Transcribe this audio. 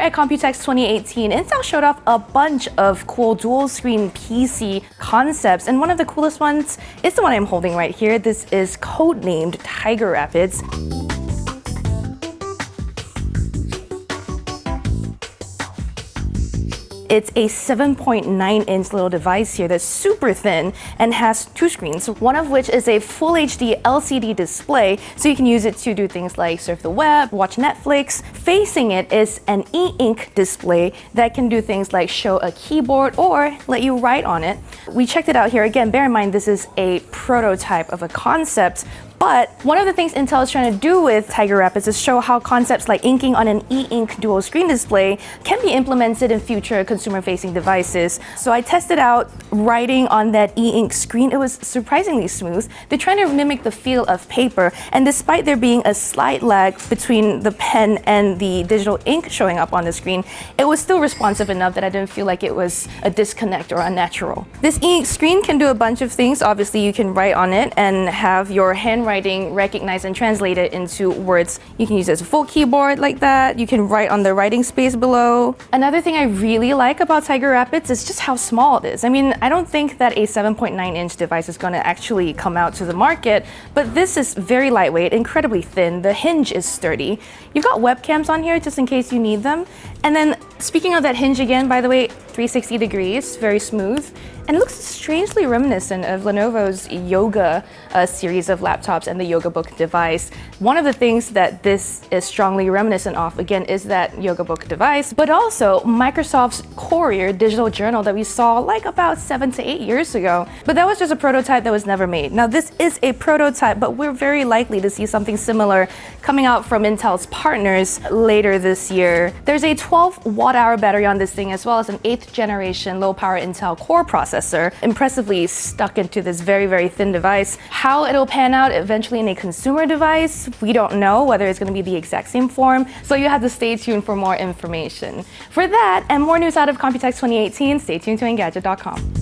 at Computex 2018, Intel showed off a bunch of cool dual-screen PC concepts, and one of the coolest ones is the one I'm holding right here. This is codenamed Tiger Rapids. It's a 7.9-inch little device here that's super thin and has two screens, one of which is a full HD LCD display, so you can use it to do things like surf the web, watch Netflix. Facing it is an e-ink display that can do things like show a keyboard or let you write on it. We checked it out here. Again, bear in mind this is a prototype of a concept, but one of the things Intel is trying to do with Tiger Rapids is show how concepts like inking on an e-ink dual screen display can be implemented in future consumer-facing devices. So I tested out writing on that e-ink screen. It was surprisingly smooth. They're trying to mimic the feel of paper, and despite there being a slight lag between the pen and the digital ink showing up on the screen, it was still responsive enough that I didn't feel like it was a disconnect or unnatural. This e-ink screen can do a bunch of things. Obviously, you can write on it and have your handwriting recognized and translated into words. You can use it as a full keyboard like that. You can write on the writing space below. Another thing I really like about Tiger Rapids is just how small it is. I mean, I don't think that a 7.9-inch device is going to actually come out to the market, but this is very lightweight, incredibly thin. The hinge is sturdy. You've got webcams on here just in case you need them. And then speaking of that hinge again, by the way, 360 degrees, very smooth. And it looks strangely reminiscent of Lenovo's Yoga series of laptops and the Yoga Book device. One of the things that this is strongly reminiscent of, again, is that Yoga Book device, but also Microsoft's Courier digital journal that we saw like about 7 to 8 years ago. But that was just a prototype that was never made. Now this is a prototype, but we're very likely to see something similar coming out from Intel's partners later this year. There's a 12 watt-hour battery on this thing, as well as an 8th generation low-power Intel Core processor, impressively stuck into this very, very thin device. How it'll pan out eventually in a consumer device, we don't know whether it's going to be the exact same form, so you have to stay tuned for more information. For that and more news out of Computex 2018, stay tuned to Engadget.com.